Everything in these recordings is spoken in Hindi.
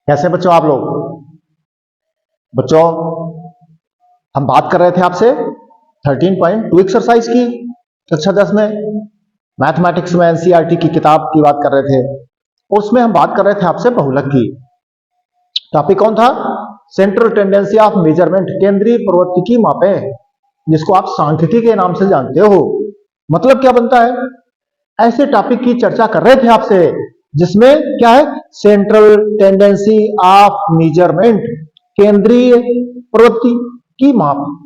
कैसे बच्चों आप लोग? बच्चों, हम बात कर रहे थे आपसे 13.2 एक्सरसाइज की कक्षा 10 में, मैथमेटिक्स में एनसीईआरटी की किताब की बात कर रहे थे। उसमें हम बात कर रहे थे आपसे बहुलक की। टॉपिक कौन था? सेंट्रल टेंडेंसी ऑफ मेजरमेंट, केंद्रीय प्रवृत्ति की मापे, जिसको आप सांख्यिकी के नाम से जानते हो। मतलब क्या बनता है? ऐसे टॉपिक की चर्चा कर रहे थे आपसे जिसमें क्या है? सेंट्रल टेंडेंसी ऑफ मेजरमेंट, केंद्रीय प्रवृत्ति की माप।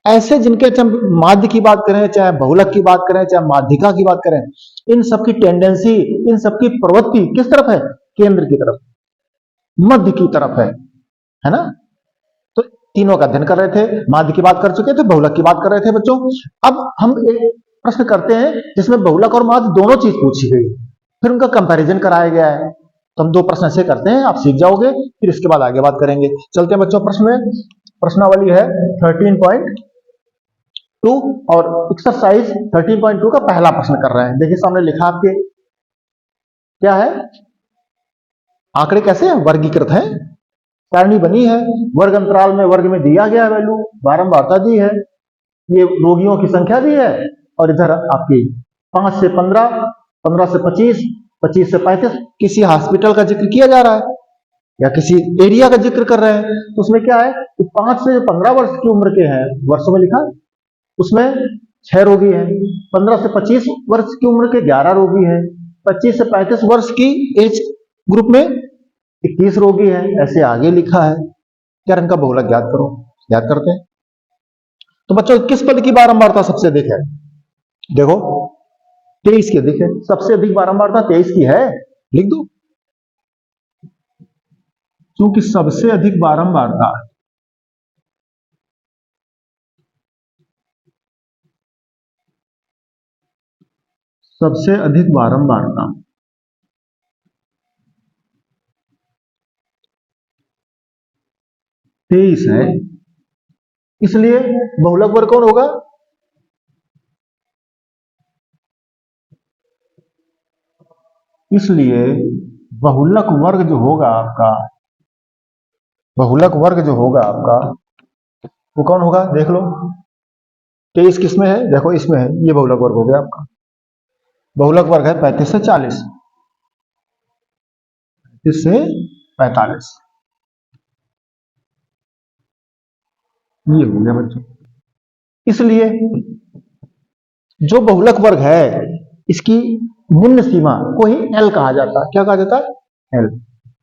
ऐसे जिनके चाहे माध्य की बात करें, चाहे बहुलक की बात करें, चाहे माध्यिका की बात करें, इन सबकी टेंडेंसी, इन सबकी प्रवृत्ति किस तरफ है? केंद्र की तरफ, मध्य की तरफ है ना? तो तीनों का अध्ययन कर रहे थे। माध्य की बात कर चुके थे, बहुलक की बात कर रहे थे बच्चों। अब हम एक प्रश्न करते हैं जिसमें बहुलक और माध्य दोनों चीज पूछी गई, फिर उनका कंपैरिजन कराया गया है। तो हम दो प्रश्न ऐसे करते हैं, आप सीख जाओगे, फिर इसके बाद आगे बात करेंगे। चलते हैं बच्चों प्रश्न में। प्रश्नावली है 13.2 और एक्सरसाइज 13.2 का पहला प्रश्न कर रहे हैं। देखिए सामने लिखा आपके, क्या है? आंकड़े कैसे हैं? वर्गीकृत है, सारणी बनी है, वर्ग अंतराल में वर्ग में दिया गया वैल्यू, बारंबारता दी है, ये रोगियों की संख्या दी है, और इधर आपकी 5 से 15, 15 से 25, 25 से 35, किसी हॉस्पिटल का जिक्र किया जा रहा है या किसी एरिया का जिक्र कर रहे हैं। तो उसमें क्या है कि 5 से 15 वर्ष की उम्र के हैं, वर्षों में लिखा, उसमें 6 रोगी हैं। 15 से 25 वर्ष की उम्र के 11 रोगी हैं। 25 से 35 वर्ष की एज ग्रुप में 21 रोगी हैं। ऐसे आगे लिखा है। क्या इनका बहुलक ज्ञात करो। याद करते हैं। तो बच्चों किस पद की बारंबारता सबसे अधिक है? देखो 23 की अधिक है, सबसे अधिक बारंबारता 23 की है, लिख दो। क्योंकि सबसे अधिक बारंबारता सबसे अधिक बारंबारता 23 है, इसलिए बहुलक वर्ग कौन होगा? इसलिए बहुलक वर्ग जो होगा आपका, बहुलक वर्ग जो होगा आपका, वो कौन होगा? देख लो 23 किसमें है? देखो इसमें है, ये बहुलक वर्ग हो गया आपका। बहुलक वर्ग है 35 से 40, 35 से 45, ये हो गया बच्चों। इसलिए जो बहुलक वर्ग है इसकी निम्न सीमा को ही एल कहा जाता है। क्या कहा जाता है? एल।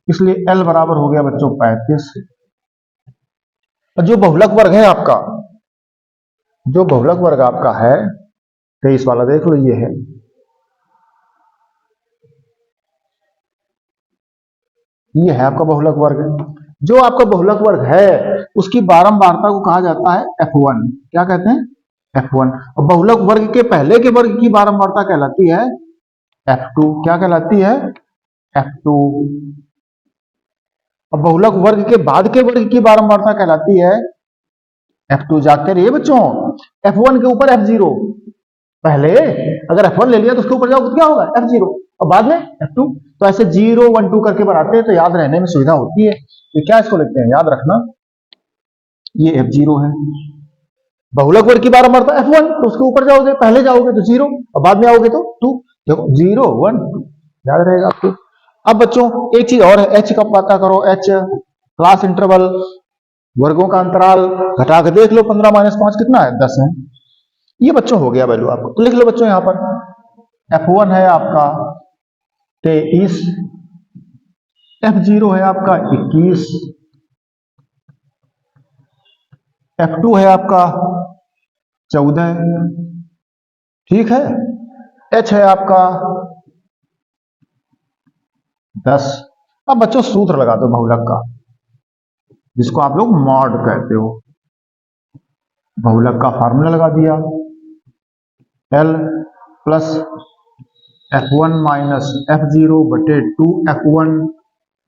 इसलिए एल बराबर हो गया बच्चों 35। और जो बहुलक वर्ग है आपका, जो बहुलक वर्ग आपका है 23 वाला, देख लो ये है, ये है आपका बहुलक वर्ग। जो आपका बहुलक वर्ग है उसकी बारंबारता को कहा जाता है F1। क्या कहते हैं? F1। और बहुलक वर्ग के पहले के वर्ग की बारंबारता कहलाती है F2। क्या कहलाती है? F2। और बहुलक वर्ग के बाद के वर्ग की बारंबारता कहलाती है F2। जागते रहिए बच्चों। F1 के ऊपर F0, पहले अगर F1 ले लिया तो उसके ऊपर जाओ तो क्या होगा? F0, और बाद में F2। तो ऐसे 0 1 2 करके बनाते हैं तो याद रहने में सुविधा होती है। तो क्या इसको लिखते हैं? याद रखना, ये F0 है। बहुलक वर्ग की बारंबारता F1, तो उसके ऊपर जाओगे, पहले जाओगे तो 0 और बाद में आओगे तो 2। देखो 0 1 2, याद रहेगा आपको। अब बच्चों एक चीज और है, H का पता करो। H क्लास इंटरवल, वर्गों का अंतराल घटा के देख लो, 15 माइनस 5 कितना है? 10 है। ये बच्चों हो गया वैल्यू आपको। तो लिख लो बच्चों यहां पर F1 है आपका 23, F0 है आपका 21, F2 है आपका 14, ठीक है। H है आपका 10। अब बच्चों सूत्र लगा दो बहुलक का, जिसको आप लोग मॉड कहते हो। बहुलक का फार्मूला लगा दिया, L plus F1 minus F0 बटे 2F1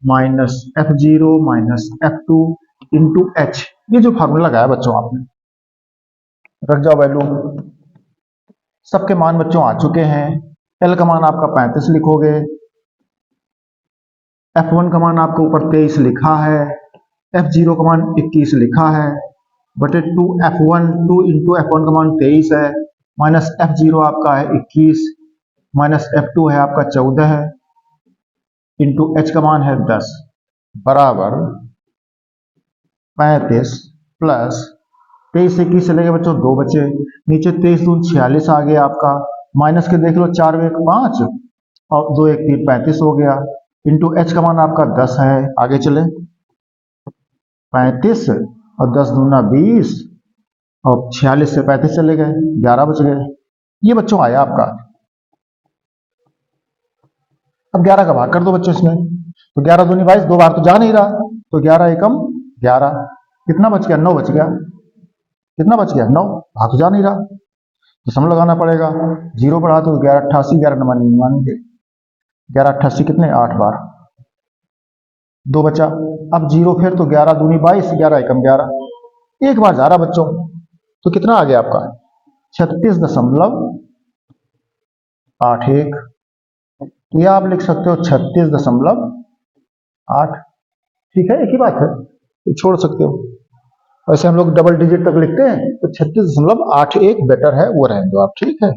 minus F0 minus F2 into H। ये जो फार्मूला लगाया बच्चों आपने, रख जाओ वैल्यू। सबके मान बच्चों आ चुके हैं। L का मान आपका 35 लिखोगे, F1 का मान आपको ऊपर 23 लिखा है, F0 का मान 21 लिखा है, बटे 2F1, 2 इंटू F1 का मान 23 है, माइनस F0 आपका है 21, माइनस F2 है आपका 14 है, इंटू H का मान है 10, बराबर 35 प्लस 23 से 21 चले गए बच्चों, 2 बचे, नीचे 23 दूनी 46 आ गया आपका, माइनस के देख लो 4 1 5 और 2 1 3 35 हो गया, इंटू H का मान आपका 10 है, आगे चले 35 और 10 दूना 20 और 46 से 35 चले गए, 11 बच गए। ये बच्चों आया आपका। अब 11 का भाग कर दो बच्चों इसमें, तो 11 दूनी 22, 2 बार तो जा नहीं रहा, तो 11 एकम 11, कितना बच गया? 9 बच गया। कितना बच गया? 9, भाग तो जा नहीं रहा, तो सम लगाना पड़ेगा, 0 बढ़ा तो 11 88, 11 99, 11 88 कितने? 8 बार, 2 बचा, अब 0 फिर तो 11 दूनी 22, 11 एकम 11, एक बार जा रहा बच्चों, तो कितना आ गया आपका? 36.81, तो यह आप लिख सकते हो 36.8, ठीक है, एक ही बात है, तो छोड़ सकते हो। वैसे हम लोग डबल डिजिट तक लिखते हैं, तो 36.81 बेटर है, वो रहने दो आप, ठीक है।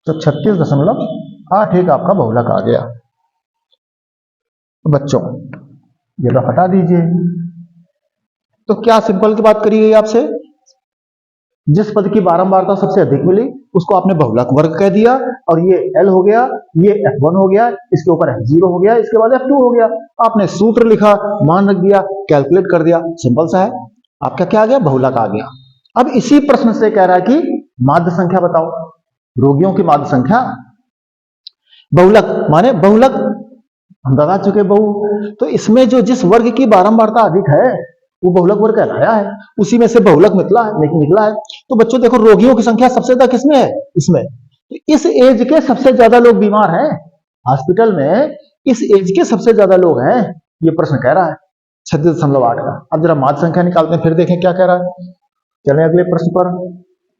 तो 36.81 आपका बहुलक आ गया। तो बच्चों ये तो हटा दीजिए, तो क्या सिंपल की बात करी गई आपसे, जिस पद की बारंबारता सबसे अधिक मिली उसको आपने बहुलक वर्ग कह दिया, और ये L हो गया, ये F1 हो गया, इसके ऊपर F0 हो गया, इसके बाद F2 हो गया, आपने सूत्र लिखा, मान रख दिया, कैलकुलेट कर दिया, सिंपल सा है, आपका क्या आ गया? बहुलक आ गया। अब इसी प्रश्न से कह रहा है कि माध्य संख्या बताओ, रोगियों की माध्य संख्या, बहुलक माने बहुलक हम बता चुके बहु, तो इसमें जो जिस वर्ग की बारंबारता अधिक है वो बहुलक वर्ग कहलाया है, उसी में से बहुलक निकला है। तो बच्चों देखो, रोगियों की संख्या सबसे ज्यादा किसमें है? इसमें। तो इस एज के सबसे ज्यादा लोग बीमार हैं हॉस्पिटल में, इस एज के सबसे ज्यादा लोग हैं, ये प्रश्न कह रहा है 36.8 का। अब जरा माध्य संख्या निकालते हैं, फिर देखें क्या कह रहा है। चलें अगले प्रश्न पर,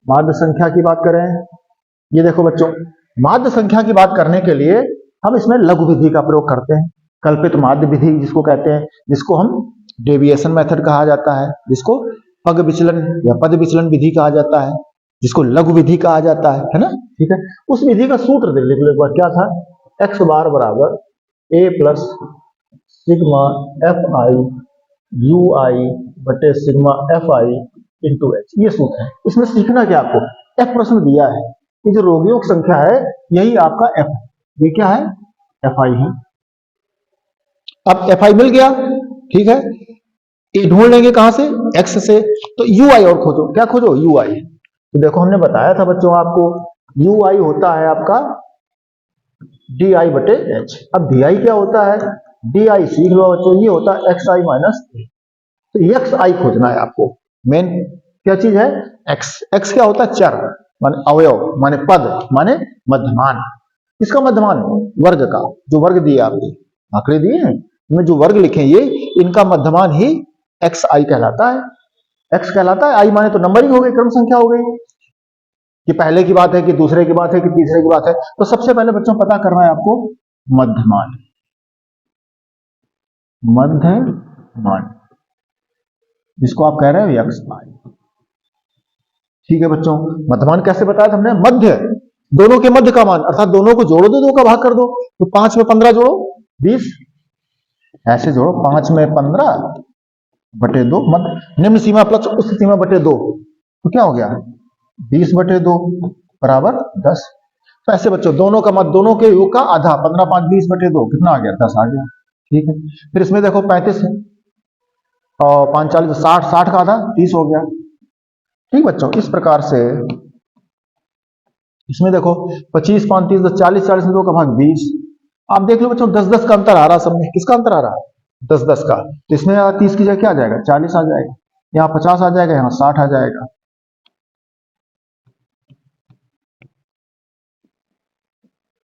माध्य संख्या की बात करें। ये देखो बच्चों, माध्य संख्या की बात करने के लिए हम इसमें लघु विधि का प्रयोग करते हैं, कल्पित माध्य विधि जिसको कहते हैं, जिसको हम डेविएशन मेथड कहा जाता है, जिसको पग विचलन या पद विचलन विधि कहा जाता है, जिसको लघु विधि कहा जाता है ना, ठीक है। उस विधि का सूत्र देख लो एक बार, क्या था? x बार बराबर a plus sigma F I U I बटे sigma F I into H, ये सूत्र है। इसमें सीखना क्या आपको, एफ प्रश्न दिया है कि जो रोगियों की संख्या है यही आपका एफ है, ये क्या है? एफ आई है। अब एफ आई मिल गया, ठीक है, ये ढूंढ लेंगे कहां से? एक्स से, तो यू आई और खोजो, क्या खोजो? यू आई। तो देखो हमने बताया था बच्चों आपको, यू आई होता है आपका डी आई बटे एच। अब डी आई क्या होता है? डी आई सीख लो बच्चों, ये होता है एक्स आई माइनस ए। तो एक्स आई खोजना है आपको, मेन क्या चीज है? एक्स। एक्स क्या होता है? चर माने अवयव, माने पद, माने मध्यमान। इसका मध्यमान वर्ग का, जो वर्ग दिए आपके आंकड़े दिए हैं, इनमें जो वर्ग लिखे ये, इनका मध्यमान ही एक्स आई कहलाता है। एक्स कहलाता है, आई माने तो नंबरिंग हो गई, क्रम संख्या हो गई, कि पहले की बात है कि दूसरे की बात है कि तीसरे की बात है। तो सबसे पहले बच्चों पता करना है आपको मध्यमान, मध्यमान जिसको आप कह रहे हो एक्स आई, ठीक है बच्चों। मध्यमान कैसे बताया हमने? मध्य, दोनों के मध्य का मान, अर्थात दोनों को जोड़ो दो, 2 का भाग कर दो, तो 5 में 15 जोड़ो 20, ऐसे जोड़ो 5 में 15 बटे 2, निम्न सीमा प्लस उच्च सीमा बटे 2, तो क्या हो गया? 20 बटे 2 बराबर 10। तो ऐसे बच्चों दोनों का मत, दोनों के योग का आधा, 15 5 20 बटे 2 कितना आ गया? 10 आ गया, ठीक है। फिर इसमें देखो 35 है और 5 40 60, 60 का आधा 30 हो गया, ठीक बच्चों। इस प्रकार से इसमें देखो 25 5 30 10 40, 40 में 2 का भाग 20। आप देख लो बच्चों 10 10 का अंतर आ रहा, सब में किसका अंतर आ रहा है? 10 10 का। तो इसमें 30 की जगह क्या आ जाएगा? 40 आ जाएगा, यहाँ 50 आ जाएगा, यहाँ 60 आ जाएगा।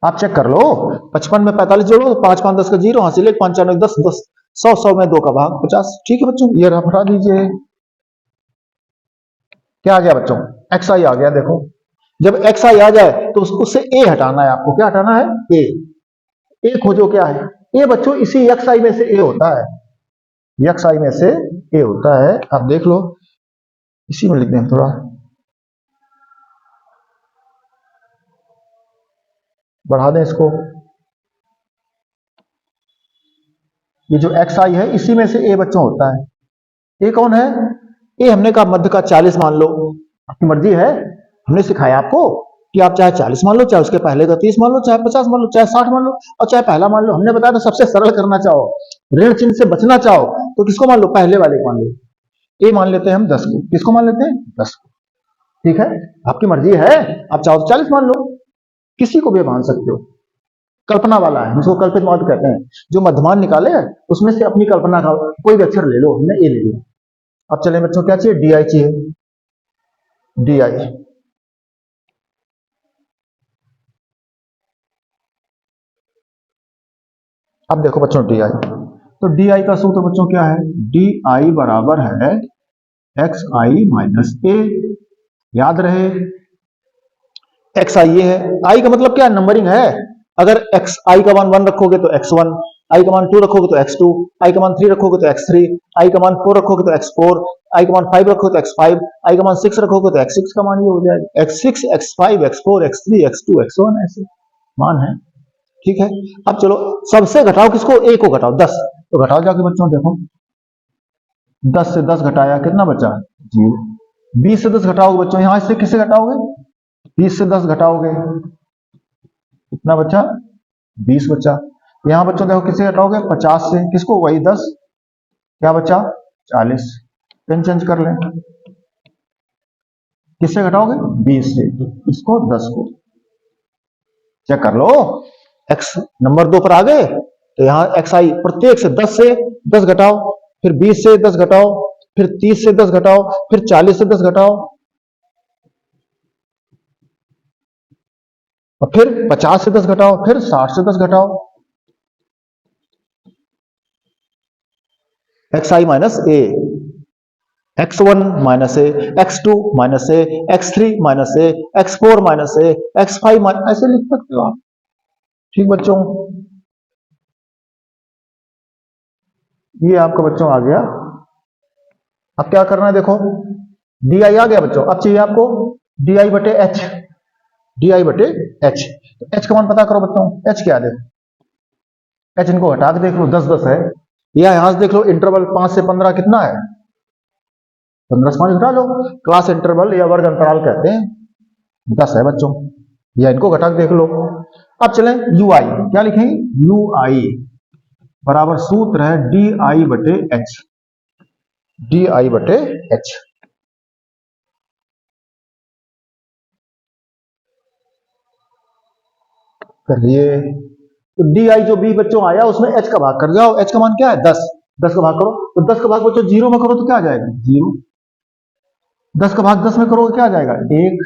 आप चेक कर लो, 55 में 45 जोड़ो तो 5 5 10 का 0 हासिल, 5 4 10 10 100 100 में 2 का भाग 50, ठीक है बच्चों। ये हटा दीजिए, क्या आ गया बच्चों? एक्स आई आ गया। देखो जब एक्स आई आ जाए तो उससे ए हटाना है आपको, क्या हटाना है? ए। ए खोजो क्या है। ए बच्चों इसी एक्स आई में से ए होता है, एक्स आई में से ए होता है। आप देख लो, इसी में लिख दें थोड़ा, बढ़ा दें इसको। ये जो एक्स आई है इसी में से ए बच्चों होता है। ए कौन है? ए हमने कहा मध्य का 40 मान लो, आपकी मर्जी है। हमने सिखाया आपको कि आप चाहे 40 मान लो, चाहे उसके पहले का 30 मान लो, चाहे 50 मान लो, चाहे 60 मान लो, और चाहे पहला मान लो। हमने बताया था सबसे सरल करना चाहो, ऋण चिन्ह से बचना चाहो तो किसको मान लो? पहले वाले को मान लो। ए मान लेते हैं हम 10 को। किसको मान लेते हैं? 10 को। ठीक है, आपकी मर्जी है, आप चाहो तो 40 मान लो, किसी को भी मान सकते हो। कल्पना वाला है, उसको कल्पित मद कहते हैं। जो मध्यमान निकाले उसमें से अपनी कल्पना का कोई भी अक्षर ले लो, हमने ए ले लिया। अब चले बच्चों, क्या चाहिए? डी आई चाहिए, डी आई। अब देखो बच्चों डी आई, तो डी आई का सूत्र बच्चों क्या है? डी आई बराबर है एक्स आई माइनस ए। याद रहे एक्स आई ये है, आई का मतलब क्या है? नंबरिंग है। अगर एक्स आई का मान 1 रखोगे तो x1, आई का मान 2 रखोगे तो x2, आई का मान 3 रखोगे तो x3, आई का मान 4 रखोगे तो x4, आई का मान 5 रखोगे तो x5, आई का मान 6 रखोगे तो x6 का मान ये हो जाएगा। x6, x5, x4, x3, x2, x1 ऐसे मान है। ठीक है, अब चलो सबसे घटाओ किसको? ए को घटाओ 10। तो घटाओ जाके बच्चों, देखो 10 से 10 घटाया कितना बचा? 0। 20 से 10 घटाओगे बच्चों, यहां से किससे घटाओगे? 20 से 10 घटाओगे कितना बचा? 20 बचा। यहां बच्चों देखो किससे घटाओगे? 50 से। किसको? वही 10। क्या बचा? 40। पेन चेंज कर लें, किससे घटाओगे? 20 से। इसको 10 को चेक कर लो। एक्स नंबर 2 पर आ गए तो यहां एक्स आई प्रत्येक से 10 से 10 घटाओ, फिर 20 से 10 घटाओ, फिर 30 से 10 घटाओ, फिर 40 से 10 घटाओ, और फिर 50 से 10 घटाओ, फिर 60 से 10 घटाओ। एक्स आई माइनस ए, x1 माइनस ए, x2 माइनस ए, x3 माइनस ए, x4 माइनस ए, x5 माइनस, ऐसे लिख सकते हो आप। ठीक बच्चों, ये आपका बच्चों आ गया। अब क्या करना है देखो, डी आई आ गया बच्चों। अब चाहिए आपको डी आई बटे एच, डी आई बटे एच। तो एच का मान पता करो बच्चों। एच क्या है? एच इनको हटा के देख लो, 10 10 है। या यहां से देख लो इंटरवल 5 से 15 कितना है? 15 से 5 घटा लो, क्लास इंटरवल या वर्ग अंतराल कहते हैं, 10 है बच्चों। या इनको घटा के देख लो। अब चलें यू आई, क्या लिखेंगे? यू आई बराबर सूत्र है डी आई बटे एच, डी आई बटे एच। करिए, तो डी आई जो बी बच्चों आया उसमें एच का भाग कर जाओ। एच का मान क्या है? 10। 10 का भाग करो तो 10 का भाग बच्चों 0 में करो तो क्या आ जाएगा? 0। 10 का भाग 10 में करोगे क्या आ जाएगा? 1।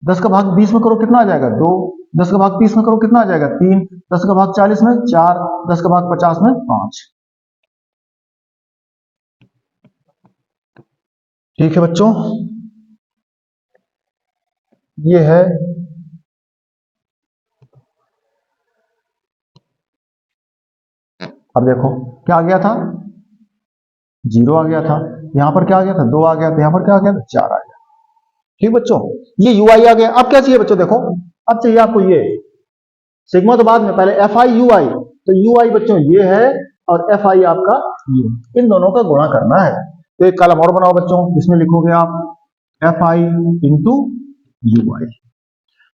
10 का भाग 20 में करो कितना आ जाएगा? 2। 10 का भाग 30 में करो कितना आ जाएगा? 3। 10 का भाग 40 में 4। 10 का भाग 50 में 5। ठीक है बच्चों, ये है अब देखो क्या आ गया था? 0 आ गया था। यहां पर क्या आ गया था? 2 आ गया था। यहां पर क्या आ गया था? 4 आ गया। ठीक बच्चों, ये यू आई आ गया। अब क्या चाहिए बच्चों? देखो अब चाहिए आपको ये सिग्मा, तो बाद में, पहले एफ आई यू आई। तो यू आई बच्चों ये है और एफ आई आपका ये, इन दोनों का गुणा करना है। तो एक कॉलम और बनाओ बच्चों, जिसमें लिखोगे आप एफ आई इंटू यू आई।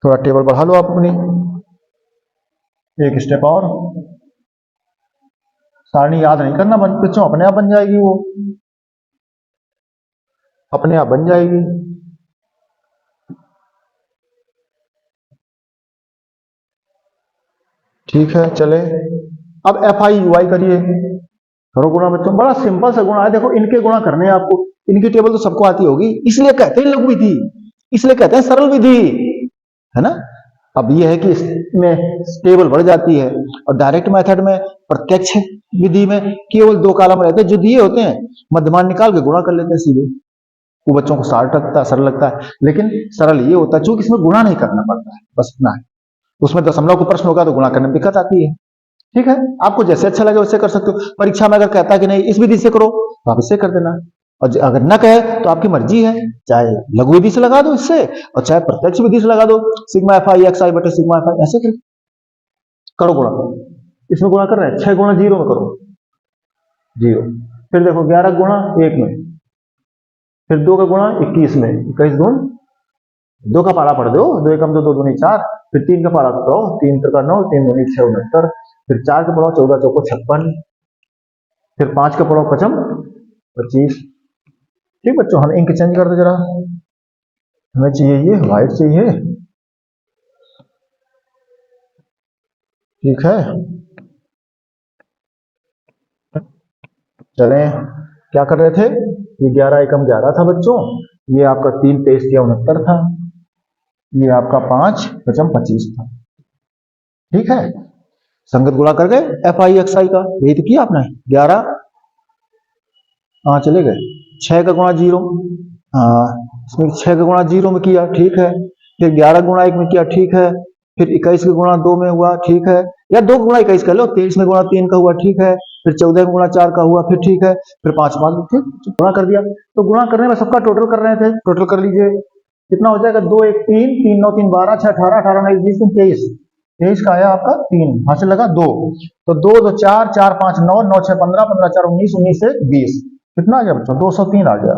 थोड़ा टेबल बढ़ा लो आप अपनी, एक स्टेप और। सारणी याद नहीं करना बच्चों, अपने आप बन जाएगी, वो अपने आप बन जाएगी। ठीक है, चले अब एफ आई यू आई करिए, करो गुणा बच्चों। बड़ा सिंपल सा गुणा है, देखो इनके गुणा करने हैं आपको। इनकी टेबल तो सबको आती होगी, इसलिए कहते हैं लघु विधि, इसलिए कहते हैं सरल विधि, है ना। अब ये है कि इसमें टेबल बढ़ जाती है, और डायरेक्ट मेथड में, प्रत्यक्ष विधि में केवल 2 कॉलम रहते हैं जो दिए होते हैं, मध्यमान निकाल के गुणा कर लेते हैं सीधे। वो बच्चों को सरल लगता है, लेकिन सरल ये होता है चूंकि इसमें गुणा नहीं करना पड़ता है, बस इतना है। उसमें दशमलव का प्रश्न होगा तो गुणा करने में दिक्कत आती है। ठीक है, आपको जैसे अच्छा लगे वैसे कर सकते हो। परीक्षा में अगर कहता है कि नहीं इस विधि से करो तो आप इससे कर देना, और अगर ना कहे तो आपकी मर्जी है, चाहे लघु विधि से लगा दो इससे और चाहे प्रत्यक्ष विधि से लगा दो, सिग्मा एफ आई एक्स आई बटे सिग्मा एफ आई, ऐसे करो गुणा। इसमें गुणा कर रहे हैं 6 गुणा 0 में करो 0, फिर देखो 11 गुणा 1 में, फिर 2 का गुणा 21 में, 21 गुण 2 का पारा पढ़ दो, 2 एकम 2 2 दूनी 4, फिर 3 का पारा पढ़ो 3 का 9 3 दूनी 6 69, फिर 4 का पढ़ो 14 चौको 56, फिर 5 का पढ़ो 55 25। ठीक बच्चों, हम इंक चेंज कर दो जरा, हमें चाहिए ये व्हाइट चाहिए। ठीक है, चलें, क्या कर रहे थे, ये 11 एकम 11 था बच्चों, ये आपका 3 23 या 69 था, ये आपका 5 पचम 25 था। ठीक है, संगत गुणा कर गए एफ आई एक्स आई का, यही तो किया आपने। 11 चले गए, 6 का गुणा 0, इसमें 6 का गुणा 0 में किया, ठीक है, फिर 11 गुणा 1 में किया, ठीक है, फिर 21 का गुणा 2 में हुआ, ठीक है, या 2 गुणा 21 कर लो, 23 में गुणा 3 का हुआ, ठीक है, फिर 14 में गुणा 4 का हुआ, फिर ठीक है, फिर 5 ठीक गुणा कर दिया। तो गुणा करने में सबका टोटल कर रहे थे, टोटल कर लीजिए, कितना हो जाएगा, 2 1 3 3 9 3 12 6 18 18 19 20 23, 23 का आया आपका 3, वहां से लगा 2, तो 2 2 4 4 5 9 9 6 15 15 4 19 19 से 20, कितना आ गया बच्चों, 203 आ गया।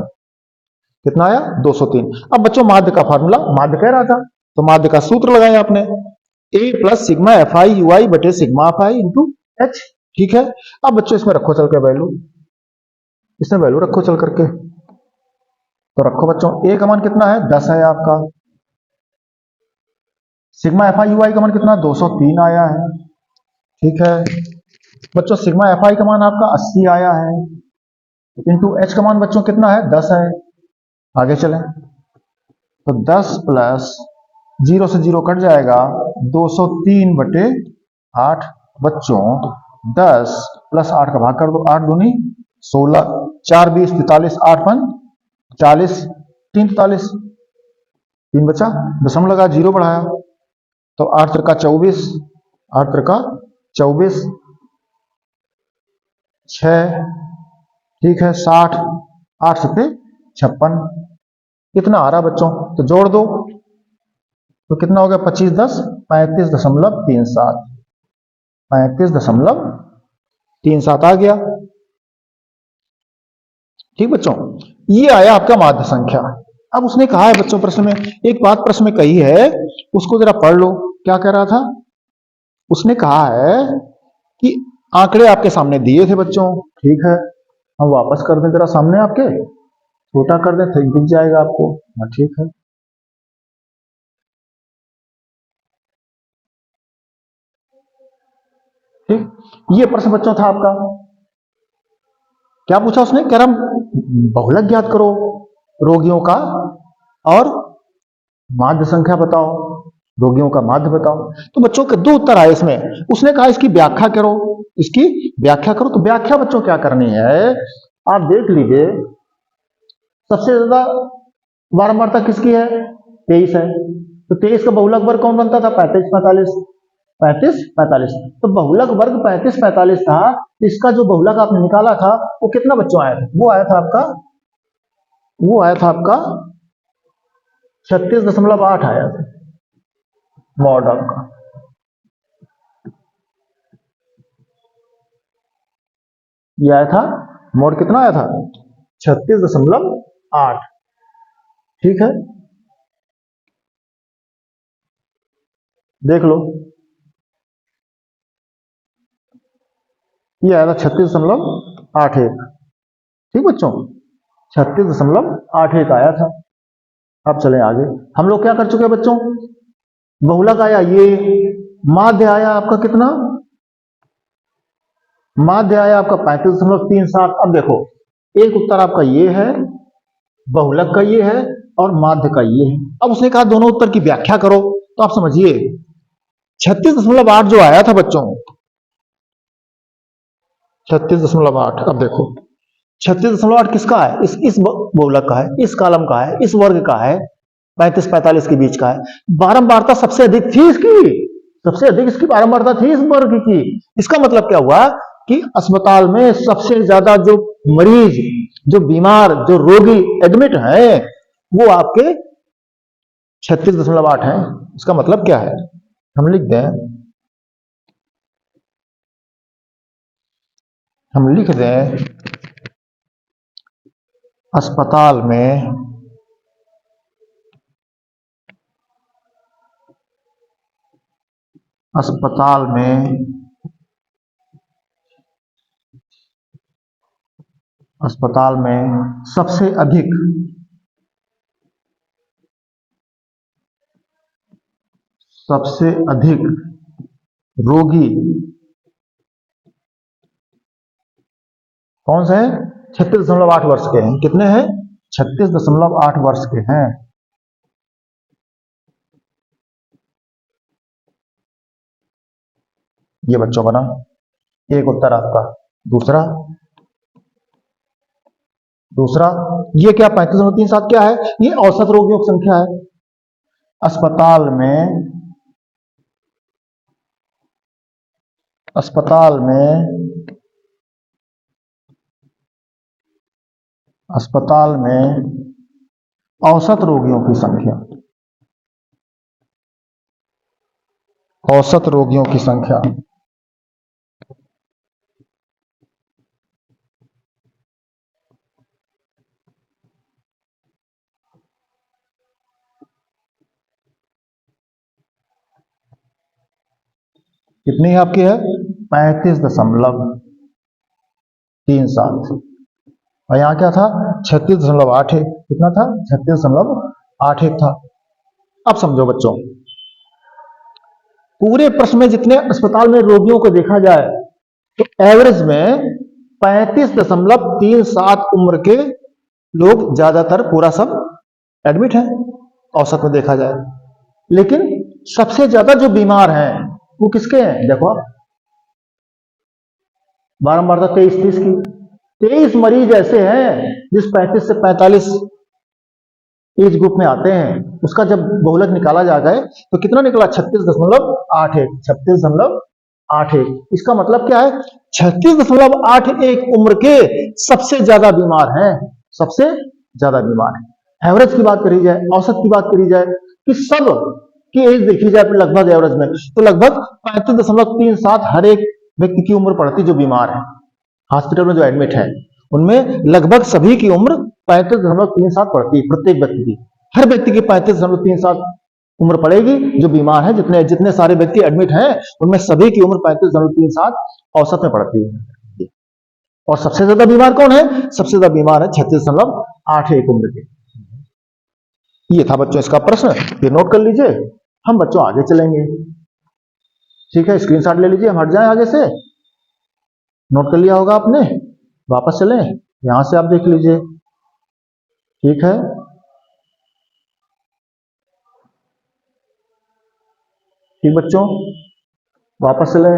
कितना आया, 203। अब बच्चों माध्य का फार्मूला, माध्य कह रहा था तो माध्य का सूत्र लगाए आपने, A plus sigma F I U I बटे sigma F I into H. ठीक है, अब बच्चों इसमें रखो चल के वैल्यू, इसमें वैल्यू रखो चल करके, तो रखो बच्चों, ए का मान कितना है, 10 है आपका, सिग्मा एफ आई यू आई का मान कितना, 203 आया है। ठीक है बच्चों, सिग्मा एफ आई का मान आपका 80 आया है, इंटू एच का मान बच्चों कितना है, 10 है। आगे चलें, तो 10 प्लस 0 से 0 कट जाएगा, 203 बटे 8 बच्चों, 10 प्लस 8 का भाग कर दो, 8 दूनी 16, 4 20 43, 8 5 40, 3 43, 3 बचा, दशमलव लगा, 0 बढ़ाया, तो 8 त्रिका 24, 8 त्रिका 24, 6, ठीक है 60, 8 सत्ते 56, कितना आ रहा बच्चों, तो जोड़ दो, तो कितना हो गया, 25 10 35.37, 35.37 आ गया। ठीक बच्चों, ये आया आपका माध्य संख्या। अब उसने कहा है बच्चों, प्रश्न में एक बात प्रश्न में कही है, उसको जरा पढ़ लो, क्या कह रहा था, उसने कहा है कि आंकड़े आपके सामने दिए थे बच्चों, ठीक है, हम वापस कर दें जरा सामने आपके, छोटा कर दें, दिख जाएगा आपको, हाँ ठीक है। ठीक, ये प्रश्न बच्चों था आपका, क्या पूछा उसने, कह रहा बहुलक ज्ञात करो रोगियों का और माध्य संख्या बताओ, रोगियों का माध्य बताओ। तो बच्चों के 2 उत्तर आए इसमें, उसने कहा इसकी व्याख्या करो, इसकी व्याख्या करो। तो व्याख्या बच्चों क्या करनी है, आप देख लीजिए, सबसे ज्यादा बारंबारता किसकी है, 23 है, तो 23 का बहुलक वर्ग कौन बनता था, 35 45, 35 45, तो बहुलक वर्ग 35 45 था, इसका जो बहुलक आपने निकाला था वो कितना बच्चों आया था, वो आया था आपका 36.8 आया था मॉड आपका। ये आया था मॉड, कितना आया था, 36.8। ठीक है, देख लो, ये आया था 36.81। ठीक बच्चों, 36.81 आया था। अब चलें आगे, हम लोग क्या कर चुके हैं बच्चों, बहुलक आया ये, माध्य आया आपका कितना, माध्य आया आपका 35.37। अब देखो, एक उत्तर आपका ये है, बहुलक का ये है और माध्य का ये है। अब उसने कहा दोनों उत्तर की व्याख्या करो, तो आप समझिए 36.8 जो आया था बच्चों, 36.8, अब देखो 36.8 किसका है, इस बहुलक का है, इस कॉलम का है, इस वर्ग का है, 35 45 के बीच का है, बारंबारता सबसे अधिक थी इसकी, सबसे अधिक इसकी बारंबारता थी इस वर्ग की। इसका मतलब क्या हुआ कि अस्पताल में सबसे ज्यादा जो मरीज, जो बीमार, जो रोगी एडमिट है वो आपके 36.8 है। इसका मतलब क्या है, हम लिख दें, हम लिख दें अस्पताल में अस्पताल में अस्पताल में सबसे अधिक रोगी कौन से हैं? 36.8 वर्ष के हैं। कितने हैं? 36.8 वर्ष के हैं। ये बच्चों बना एक उत्तर आपका। दूसरा ये क्या 35.37 क्या है? ये औसत रोगियों की संख्या है। अस्पताल में औसत रोगियों की संख्या, औसत रोगियों की संख्या कितनी आपकी है? 35.37। और यहां क्या था? 36.8 है। कितना था? 36.81 था। अब समझो बच्चों, पूरे प्रश्न में जितने अस्पताल में रोगियों को देखा जाए तो एवरेज में 35.37 उम्र के लोग ज्यादातर पूरा सब एडमिट है, औसत में देखा जाए। लेकिन सबसे ज्यादा जो बीमार हैं वो किसके हैं? देखो आप, बारंबारता 23-30 की। 23 मरीज ऐसे हैं जिस 35 से 45 एज ग्रुप में आते हैं। उसका जब बहुलक निकाला जाता है तो कितना निकला? 36.81। 36.81। इसका मतलब क्या है? 36.81 उम्र के सबसे ज्यादा बीमार हैं, सबसे ज्यादा बीमार है। एवरेज की बात करी जाए, औसत की बात करी जाए कि सब की एज देखी जाए लगभग एवरेज में, तो लगभग 35.37 हर एक व्यक्ति की उम्र पड़ती जो बीमार है, हॉस्पिटल में जो एडमिट है उनमें लगभग सभी की उम्र 35.37 पड़ती है। प्रत्येक व्यक्ति की, हर व्यक्ति की 35.37 उम्र पड़ेगी जो बीमार है। जितने सारे व्यक्ति एडमिट हैं उनमें सभी की उम्र 35.37 औसत में पड़ती है। और सबसे ज्यादा बीमार कौन है? सबसे ज्यादा बीमार है 36.81 उम्र के। ये था बच्चों इसका प्रश्न, फिर नोट कर लीजिए। हम बच्चों आगे चलेंगे, ठीक है? स्क्रीनशॉट ले लीजिए, हम हट जाएं आगे से। नोट कर लिया होगा आपने, वापस चलें, यहां से आप देख लीजिए, ठीक है? ठीक बच्चों, वापस चलें।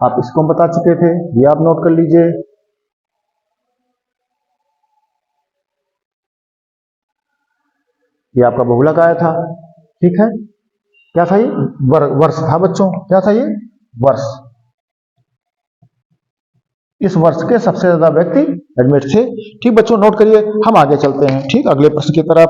आप इसको हम बता चुके थे, ये आप नोट कर लीजिए। ये आपका बहुलक आया था, ठीक है? क्या था ये? वर्ष था बच्चों। क्या था ये? वर्ष। इस वर्ष के सबसे ज्यादा व्यक्ति एडमिट थे। ठीक बच्चों, नोट करिए, हम आगे चलते हैं, ठीक, अगले प्रश्न की तरफ।